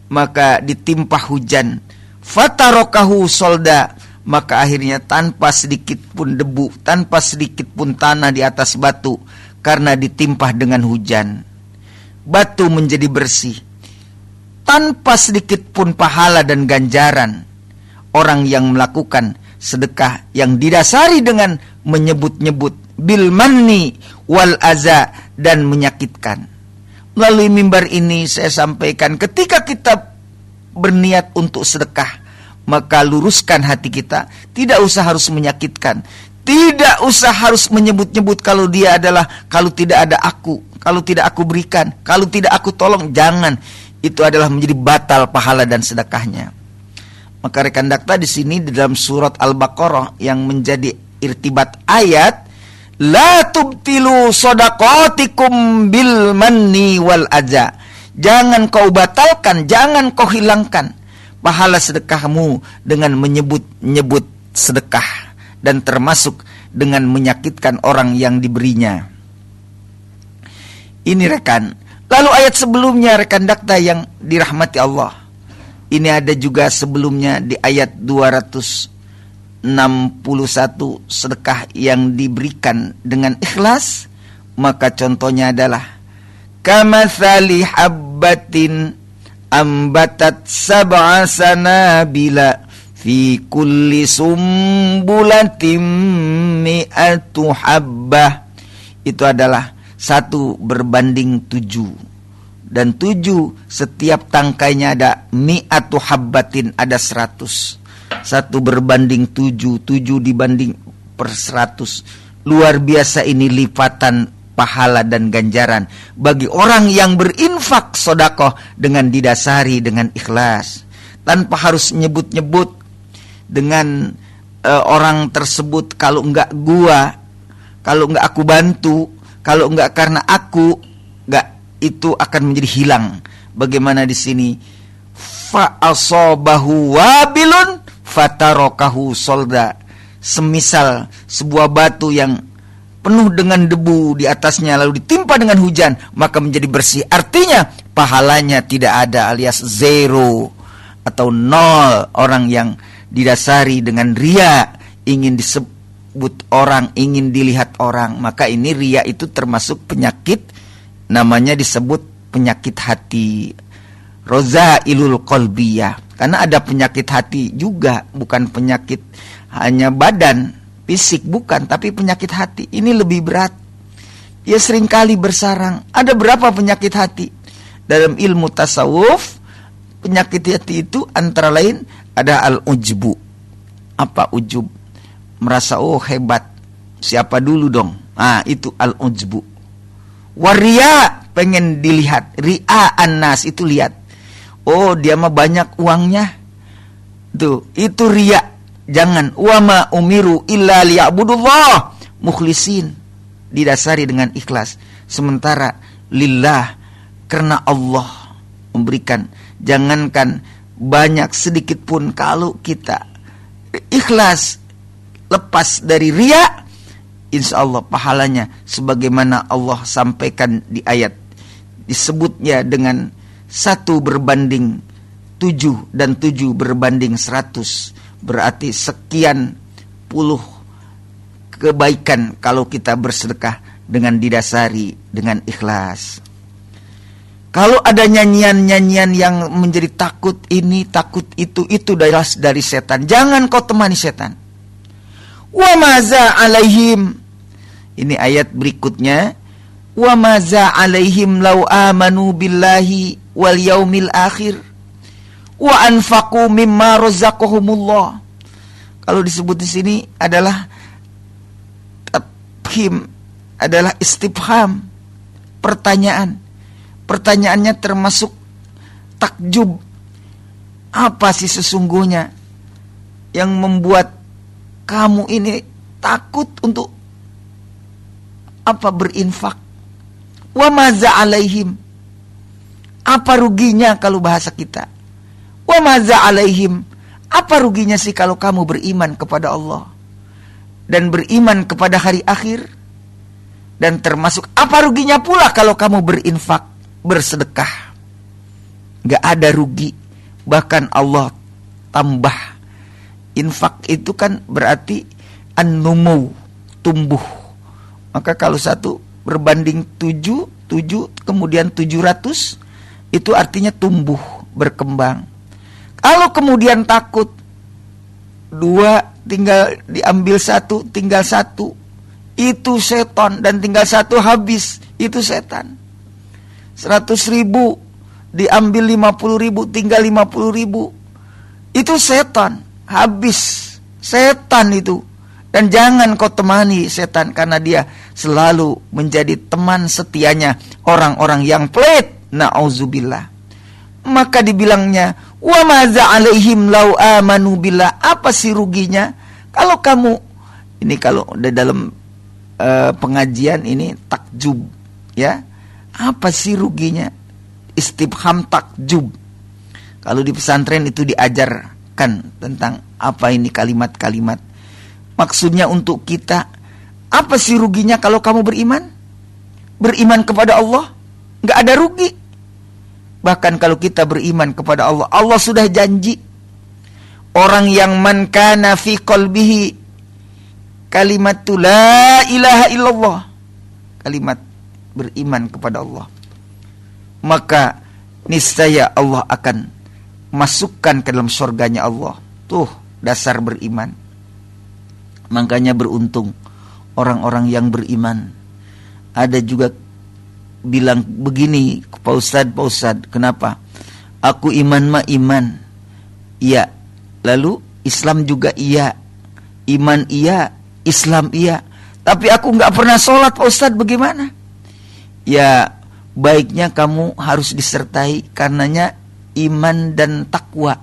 A: maka ditimpa hujan, fatarakahu solda, maka akhirnya tanpa sedikit pun debu, tanpa sedikit pun tanah di atas batu, karena ditimpa dengan hujan, batu menjadi bersih, tanpa sedikit pun pahala dan ganjaran. Orang yang melakukan sedekah yang didasari dengan menyebut-nyebut bil manni wal aza, dan menyakitkan. Melalui mimbar ini saya sampaikan, ketika kita berniat untuk sedekah, maka luruskan hati kita. Tidak usah harus menyakitkan, tidak usah harus menyebut-nyebut kalau dia adalah, kalau tidak ada aku, kalau tidak aku berikan, kalau tidak aku tolong. Jangan, itu adalah menjadi batal pahala dan sedekahnya. Maka rekan dakta di sini di dalam surat Al-Baqarah yang menjadi irtibat ayat, la tubtilu shadaqatikum bil manni wal adza. Jangan kau batalkan, jangan kau hilangkan pahala sedekahmu dengan menyebut-nyebut sedekah, dan termasuk dengan menyakitkan orang yang diberinya. Ini rekan. Lalu ayat sebelumnya rekan dakta yang dirahmati Allah, ini ada juga sebelumnya di ayat 261, sedekah yang diberikan dengan ikhlas. Maka contohnya adalah kamatsali habbatin ambatat sab'a sanabila fi kulli sumbulatin mi'atu habbah. Itu adalah 1 berbanding 7, dan 7 setiap tangkainya ada mi'atu habbatin, ada 100. 1 berbanding 7, 7 dibanding per 100. Luar biasa ini lipatan pahala dan ganjaran bagi orang yang berinfak sedekah dengan didasari dengan ikhlas, tanpa harus nyebut-nyebut dengan orang tersebut. Kalau enggak gua, kalau enggak aku bantu, kalau enggak karena aku, enggak, itu akan menjadi hilang. Bagaimana di sini? Fa asabahu wabilun fatarakahu solda. Semisal sebuah batu yang penuh dengan debu di atasnya lalu ditimpa dengan hujan, maka menjadi bersih. Artinya pahalanya tidak ada, alias zero atau nol. Orang yang didasari dengan riya, ingin disebut orang, ingin dilihat orang, maka ini riya itu termasuk penyakit, namanya disebut penyakit hati, rozailul qalbiyah. Karena ada penyakit hati juga, bukan penyakit hanya badan fisik, bukan, tapi penyakit hati ini lebih berat. Dia seringkali bersarang. Ada berapa penyakit hati? Dalam ilmu tasawuf, penyakit hati itu antara lain ada al-ujbu. Apa ujub? Merasa oh hebat, siapa dulu dong. Itu al-ujbu. Waria, pengen dilihat. Ria'an nas, itu lihat. Oh dia mah banyak uangnya. Itu riya. Jangan. Wama umiru illa liya'budullah mukhlisin, didasari dengan ikhlas. Sementara lillah, karena Allah memberikan. Jangankan banyak, sedikit pun, kalau kita ikhlas, lepas dari riya, insya Allah pahalanya sebagaimana Allah sampaikan di ayat. Disebutnya dengan 1 berbanding 7 dan 7 berbanding 100. Berarti sekian puluh kebaikan kalau kita bersedekah dengan didasari dengan ikhlas. Kalau ada nyanyian-nyanyian yang menjadi takut ini, takut itu dari setan. Jangan kau temani setan. Wa maza alaihim. Ini ayat berikutnya. Wa maza alaihim law amanu billahi wal yaumil akhir wa anfaqu mimma razaqahumullah. Kalau disebut di sini adalah tabhim, adalah istifham, pertanyaan. Pertanyaannya termasuk takjub. Apa sih sesungguhnya yang membuat kamu ini takut untuk apa berinfak? Wa maza alaihim. Apa ruginya kalau bahasa kita? Wa maza alaihim. Apa ruginya sih kalau kamu beriman kepada Allah dan beriman kepada hari akhir? Dan termasuk apa ruginya pula kalau kamu berinfak, bersedekah? Gak ada rugi, bahkan Allah tambah. Infak itu kan berarti an-numu, tumbuh. Maka kalau 1 berbanding 7 kemudian 700, itu artinya tumbuh, berkembang. Kalau kemudian takut, 2 tinggal diambil 1, tinggal 1, itu setan. Dan tinggal 1 habis, itu setan. 100.000 diambil 50.000, tinggal 50.000. Itu setan, habis setan itu. Dan jangan kau temani setan, karena dia selalu menjadi teman setianya orang-orang yang pelit. Na'udzubillah. Maka dibilangnya, wa maza alaihim lau amanu billah. Apa sih ruginya kalau kamu, ini kalau dalam pengajian ini takjub, ya. Apa sih ruginya? Istifham takjub. Kalau di pesantren itu diajarkan tentang apa ini kalimat-kalimat. Maksudnya untuk kita, apa sih ruginya kalau kamu beriman? Beriman kepada Allah, nggak ada rugi. Bahkan kalau kita beriman kepada Allah, Allah sudah janji, orang yang man kana fi qalbihi kalimatul la ilaha illallah, kalimat beriman kepada Allah, maka niscaya Allah akan masukkan ke dalam surganya Allah. Tuh dasar beriman. Makanya beruntung orang-orang yang beriman. Ada juga bilang begini, Pak Ustadz, kenapa? Aku iman mah iman, iya. Lalu Islam juga iya, iman iya, Islam iya. Tapi aku nggak pernah sholat, Pak Ustadz, bagaimana? Ya, baiknya kamu harus disertai karenanya iman dan takwa.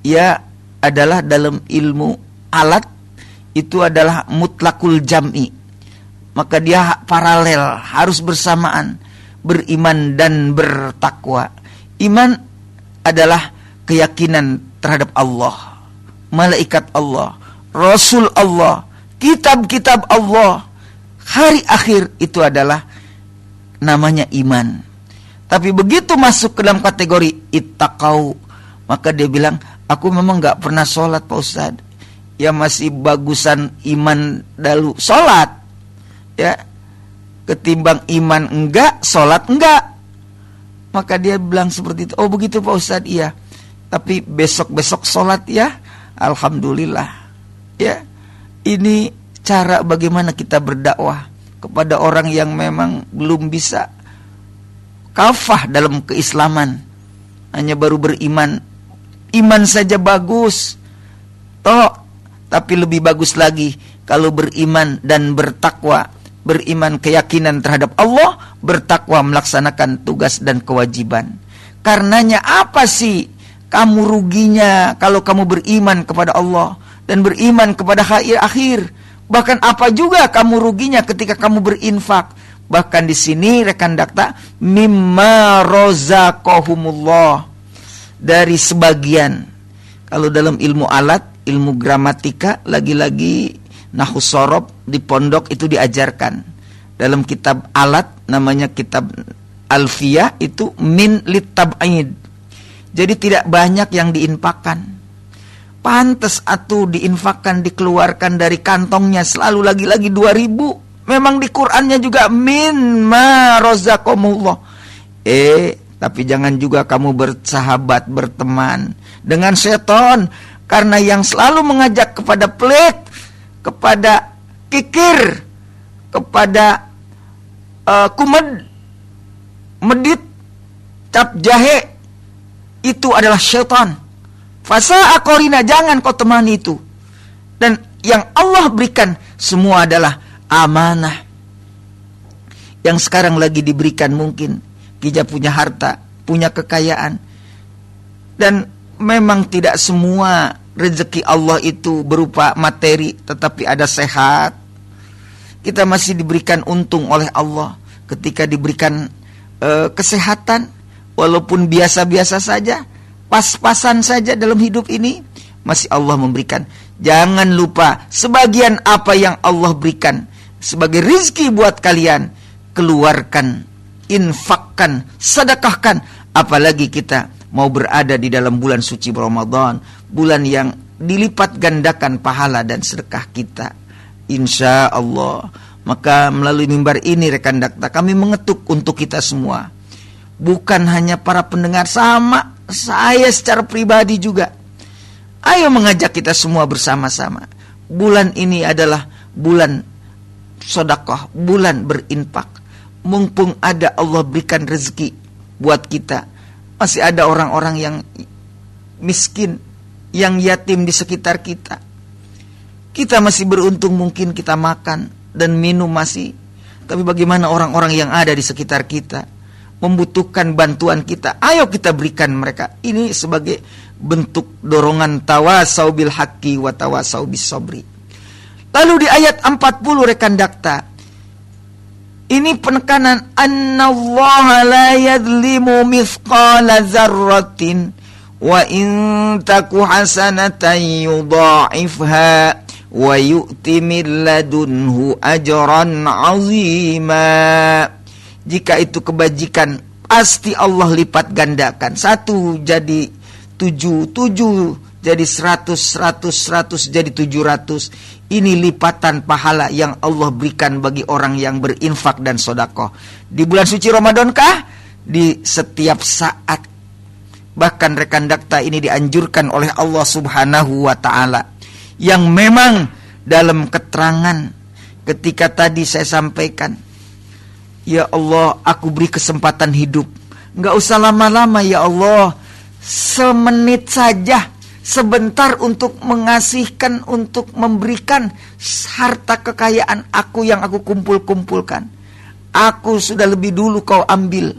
A: Ya, adalah dalam ilmu alat itu adalah mutlakul jam'i. Maka dia paralel, harus bersamaan, beriman dan bertakwa. Iman adalah keyakinan terhadap Allah, malaikat Allah, Rasul Allah, kitab-kitab Allah, hari akhir. Itu adalah namanya iman. Tapi begitu masuk ke dalam kategori ittaqau, maka dia bilang, aku memang gak pernah sholat, Pak Ustadz. Ya masih bagusan iman dahulu sholat, ya, ketimbang iman enggak, sholat enggak. Maka dia bilang seperti itu. Oh begitu Pak Ustadz, iya. Tapi besok-besok sholat ya, alhamdulillah. Ya, ini cara bagaimana kita berdakwah kepada orang yang memang belum bisa kafah dalam keislaman, hanya baru beriman. Iman saja bagus, toh. Tapi lebih bagus lagi kalau beriman dan bertakwa. Beriman keyakinan terhadap Allah, bertakwa melaksanakan tugas dan kewajiban. Karenanya apa sih kamu ruginya kalau kamu beriman kepada Allah dan beriman kepada hari akhir? Bahkan apa juga kamu ruginya ketika kamu berinfak? Bahkan di sini rekan dakta, mimma rozaqahumullah, dari sebagian. Kalau dalam ilmu alat, ilmu gramatika, lagi-lagi nahwu shorof di pondok itu diajarkan. Dalam kitab alat namanya kitab Alfiyah itu min litab'id. Jadi tidak banyak yang diinfakkan. Pantes atuh diinfakkan, dikeluarkan dari kantongnya selalu lagi-lagi 2.000. Memang di Qur'annya juga min ma rozaqahumullah. Tapi jangan juga kamu bersahabat, berteman dengan setan, karena yang selalu mengajak kepada pelit, kepada kikir, kepada medit, cap jahe, itu adalah syaitan. Fasa akorina, jangan kau temani itu. Dan yang Allah berikan semua adalah amanah. Yang sekarang lagi diberikan mungkin kita punya harta, punya kekayaan. Dan memang tidak semua rezeki Allah itu berupa materi, tetapi ada sehat. Kita masih diberikan untung oleh Allah ketika diberikan kesehatan, walaupun biasa-biasa saja, pas-pasan saja dalam hidup ini, masih Allah memberikan. Jangan lupa sebagian apa yang Allah berikan sebagai rizki buat kalian, keluarkan, infakkan, sedekahkan. Apalagi kita mau berada di dalam bulan suci Ramadan, bulan yang dilipat gandakan pahala dan sedekah kita, insya Allah. Maka melalui mimbar ini rekan dakta, kami mengetuk untuk kita semua, bukan hanya para pendengar, sama saya secara pribadi juga. Ayo mengajak kita semua bersama-sama. Bulan ini adalah bulan sedekah, bulan berinfak. mumpung ada Allah berikan rezeki buat kita. Masih ada orang-orang yang miskin, yang yatim di sekitar kita. Kita masih beruntung mungkin kita makan dan minum masih. Tapi bagaimana orang-orang yang ada di sekitar kita membutuhkan bantuan kita? Ayo kita berikan mereka. Ini sebagai bentuk dorongan tawasau bil haqqi wa tawasau bis sabri. Lalu di ayat 40 rekan dakta, ini penekanan annallaha la yadlimu mithqala dzarratin wa in taku hasanatan yudha'ifha wa yu'ti min ladunhu ajran 'azima. Jika itu kebajikan, pasti Allah lipat gandakan. 1 jadi 7, 7 jadi 100, 100, 100 jadi 700. Ini lipatan pahala yang Allah berikan bagi orang yang berinfak dan sedekah. Di bulan suci Ramadan kah? Di setiap saat. Bahkan rekan dakta ini dianjurkan oleh Allah Subhanahu wa ta'ala. Yang memang dalam keterangan ketika tadi saya sampaikan, ya Allah, aku beri kesempatan hidup. Enggak usah lama-lama ya Allah. Semenit saja, sebentar untuk mengasihkan, untuk memberikan harta kekayaan aku yang aku kumpul-kumpulkan. Aku sudah lebih dulu kau ambil.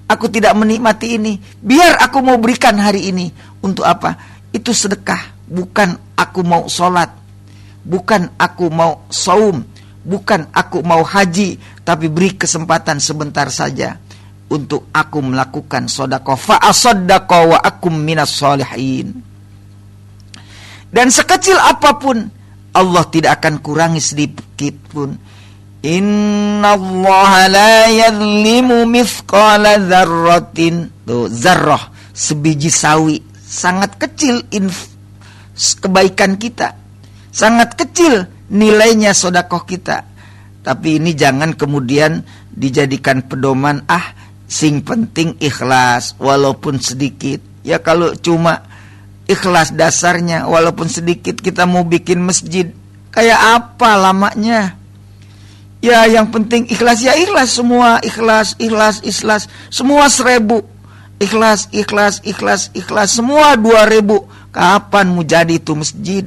A: Aku tidak menikmati ini. Biar aku mau berikan hari ini. Untuk apa? Itu sedekah. Bukan aku mau sholat, bukan aku mau saum, bukan aku mau haji, tapi beri kesempatan sebentar saja untuk aku melakukan sedekah. Fa asaddaqa wa akum minas sholihin. Dan sekecil apapun Allah tidak akan kurangi sedikit pun. Innallaha la yadlimu mithqala dzarratin. Tuh, zarrah, sebiji sawi, sangat kecil kebaikan kita, sangat kecil nilainya sedekah kita. Tapi ini jangan kemudian dijadikan pedoman, sing penting ikhlas walaupun sedikit. Ya kalau cuma ikhlas dasarnya walaupun sedikit, kita mau bikin masjid kayak apa lamanya? Ya yang penting ikhlas, ya ikhlas semua, ikhlas, ikhlas, ikhlas, semua 1000. Ikhlas, ikhlas, ikhlas, ikhlas, semua 2000. Kapan mau jadi itu masjid?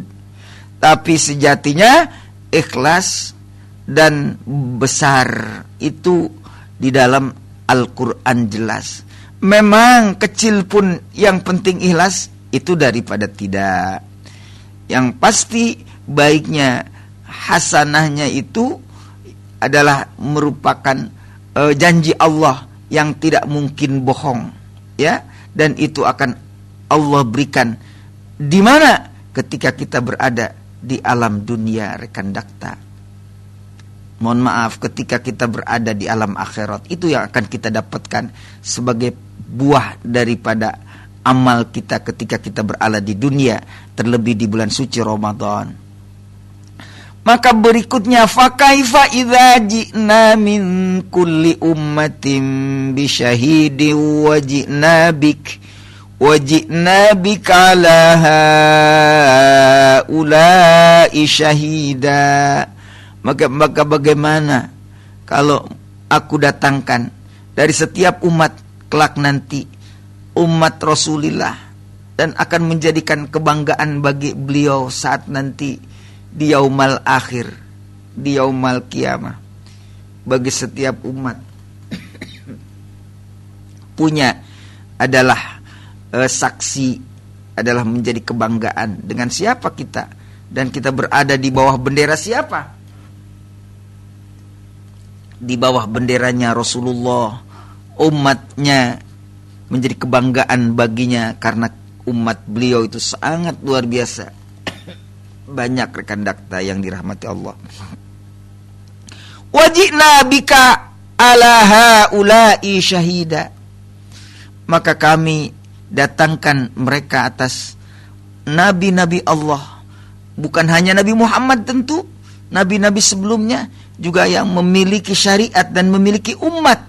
A: Tapi sejatinya ikhlas dan besar itu di dalam Al-Quran jelas. Memang kecil pun yang penting ikhlas itu daripada tidak. Yang pasti baiknya hasanahnya itu adalah merupakan janji Allah yang tidak mungkin bohong, ya, dan itu akan Allah berikan di mana? Ketika kita berada di alam dunia rekan dakta. Mohon maaf, ketika kita berada di alam akhirat, itu yang akan kita dapatkan sebagai buah daripada amal kita ketika kita berada di dunia, terlebih di bulan suci Ramadan. Maka berikutnya, fakaifa idza ji'na min kulli ummatin bi syahidin wa ji'na bik bika ala haula'i syahida. Maka bagaimana kalau aku datangkan dari setiap umat kelak nanti umat Rasulullah, dan akan menjadikan kebanggaan bagi beliau saat nanti di yaumal akhir, di yaumal kiamah. Bagi setiap umat punya adalah saksi, adalah menjadi kebanggaan. Dengan siapa kita? Dan kita berada di bawah bendera siapa? Di bawah benderanya Rasulullah. Umatnya menjadi kebanggaan baginya karena umat beliau itu sangat luar biasa. Banyak rekan dakta yang dirahmati Allah. Wajibna bika ala haula'i syahida. Maka kami datangkan mereka atas nabi-nabi Allah. Bukan hanya Nabi Muhammad tentu, nabi-nabi sebelumnya juga yang memiliki syariat dan memiliki umat.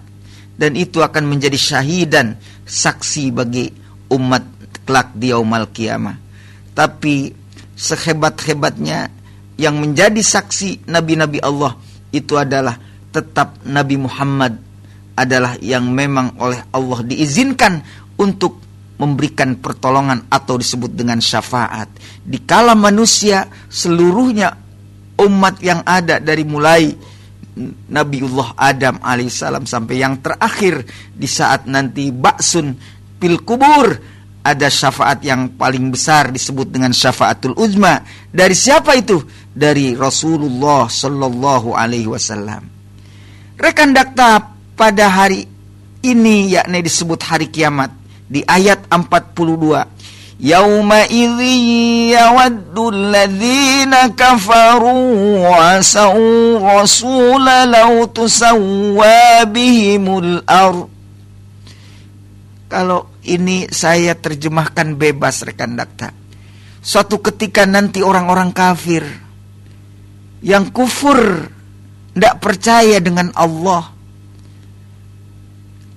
A: Dan itu akan menjadi syahidan, saksi bagi umat kelak di yaumal qiyamah. Tapi sehebat-hebatnya yang menjadi saksi nabi-nabi Allah itu adalah tetap Nabi Muhammad adalah yang memang oleh Allah diizinkan untuk memberikan pertolongan atau disebut dengan syafaat. Dikala manusia seluruhnya umat yang ada dari mulai Nabiullah Adam alaihissalam sampai yang terakhir di saat nanti ba'sun fil kubur, ada syafaat yang paling besar disebut dengan syafaatul uzma. Dari siapa itu? Dari Rasulullah sallallahu alaihi wasallam. Rekan dakta, pada hari ini yakni disebut hari kiamat di ayat 42. Yauma idzi yawaddul ladzina kafaru wa sa'u rasula law tusawwa bihimul ardh. Kalau ini saya terjemahkan bebas rekan dakta. Suatu ketika nanti orang-orang kafir yang kufur, tidak percaya dengan Allah,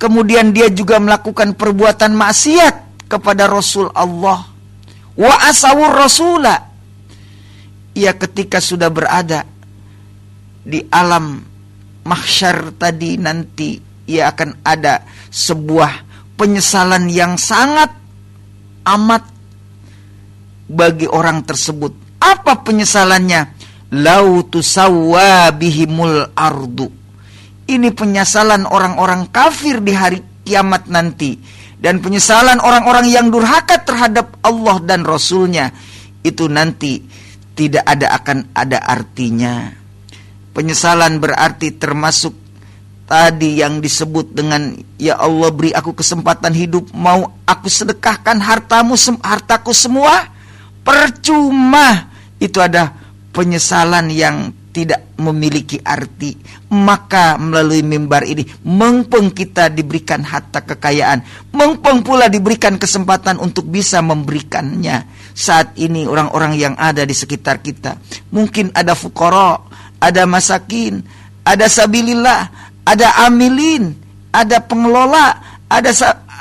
A: kemudian dia juga melakukan perbuatan maksiat kepada Rasul Allah, wa asawur rasula, ia ketika sudah berada di alam mahsyar tadi nanti, ia akan ada sebuah penyesalan yang sangat amat bagi orang tersebut. Apa penyesalannya? Lau tusawwa bihimul ardu. Ini penyesalan orang-orang kafir di hari kiamat nanti. Dan penyesalan orang-orang yang durhaka terhadap Allah dan Rasulnya, itu nanti tidak akan ada artinya. Penyesalan berarti termasuk tadi yang disebut dengan, ya Allah beri aku kesempatan hidup, mau aku sedekahkan hartaku semua, percuma. Itu ada penyesalan yang tidak memiliki arti. Maka melalui mimbar ini, mengpeng kita diberikan harta kekayaan, mengpeng pula diberikan kesempatan untuk bisa memberikannya. Saat ini orang-orang yang ada di sekitar kita, mungkin ada fuqara, ada masakin, ada sabilillah, ada amilin, ada pengelola, ada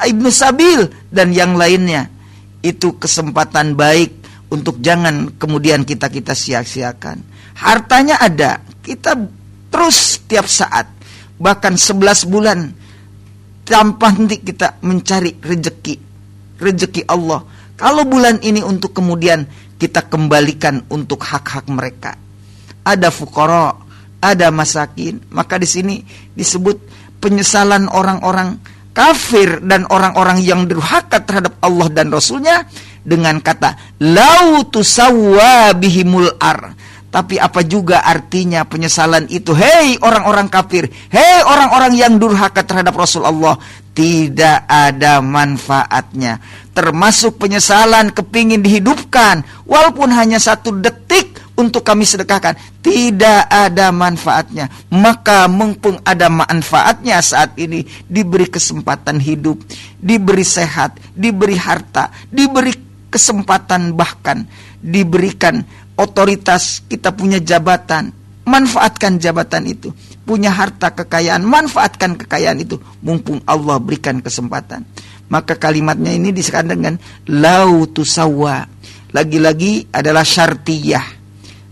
A: ibnu sabil, dan yang lainnya. Itu kesempatan baik untuk jangan kemudian kita sia-siakan. Hartanya ada, kita terus setiap saat, bahkan 11 bulan tanpa henti kita mencari rezeki Allah. Kalau bulan ini untuk kemudian kita kembalikan untuk hak-hak mereka. Ada fuqara, ada masakin. Maka di sini disebut penyesalan orang-orang kafir dan orang-orang yang durhaka terhadap Allah dan Rasulnya dengan kata lau tusawwa bihimul ar. Tapi apa juga artinya penyesalan itu? Hei orang-orang kafir, hei orang-orang yang durhaka terhadap Rasulullah, tidak ada manfaatnya. Termasuk penyesalan kepingin dihidupkan, walaupun hanya 1 detik untuk kami sedekahkan, tidak ada manfaatnya. Maka mumpung ada manfaatnya saat ini, diberi kesempatan hidup, diberi sehat, diberi harta, diberi kesempatan, bahkan diberikan otoritas, kita punya jabatan, manfaatkan jabatan itu. Punya harta kekayaan, manfaatkan kekayaan itu, mumpung Allah berikan kesempatan. Maka kalimatnya ini disebut dengan lau tusawwa. Lagi-lagi adalah syartiyah,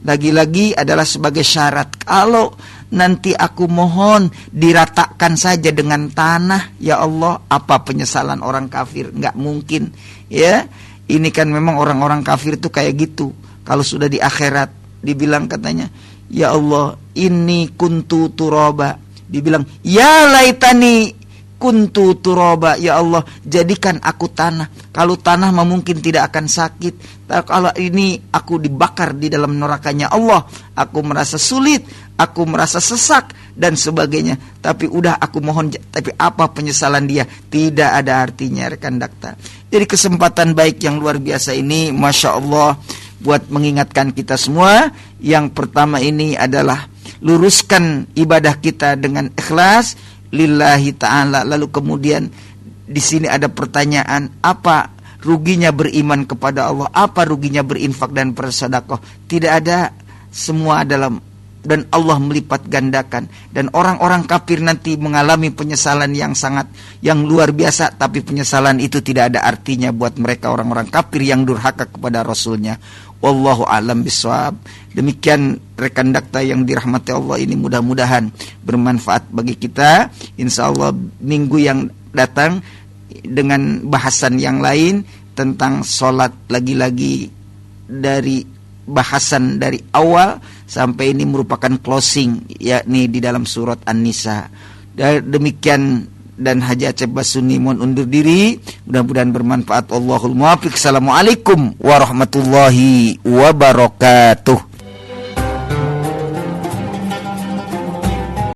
A: lagi-lagi adalah sebagai syarat. Kalau nanti aku mohon diratakan saja dengan tanah, ya Allah, apa penyesalan orang kafir? Enggak mungkin, ya. Ini kan memang orang-orang kafir itu kayak gitu. Kalau sudah di akhirat, dibilang katanya, ya Allah, ini kuntu turaba. Dibilang, ya laitani kuntu turaba. Ya Allah, jadikan aku tanah. Kalau tanah mah mungkin tidak akan sakit. Kalau ini aku dibakar di dalam nerakanya Allah, aku merasa sulit, aku merasa sesak, dan sebagainya. Tapi udah aku mohon, tapi apa penyesalan dia? Tidak ada artinya, rekan dakta. Jadi kesempatan baik yang luar biasa ini, Masya Allah, buat mengingatkan kita semua. Yang pertama ini adalah luruskan ibadah kita dengan ikhlas lillahi ta'ala. Lalu kemudian di sini ada pertanyaan, apa ruginya beriman kepada Allah? Apa ruginya berinfak dan bersedekah? Tidak ada, semua dalam, dan Allah melipat gandakan. Dan orang-orang kafir nanti mengalami penyesalan yang luar biasa. Tapi penyesalan itu tidak ada artinya buat mereka orang-orang kafir yang durhaka kepada Rasulnya. Wallahu a'lam bishawab. Demikian rekan dakta yang dirahmati Allah ini, mudah-mudahan bermanfaat bagi kita. Insyaallah minggu yang datang dengan bahasan yang lain tentang sholat, lagi-lagi dari bahasan dari awal sampai ini merupakan closing, yakni di dalam surat An-Nisa. Demikian, dan Haji Acep Basuni mohon undur diri. Mudah-mudahan bermanfaat. Allahul muwaffiq. Assalamualaikum warahmatullahi wabarakatuh.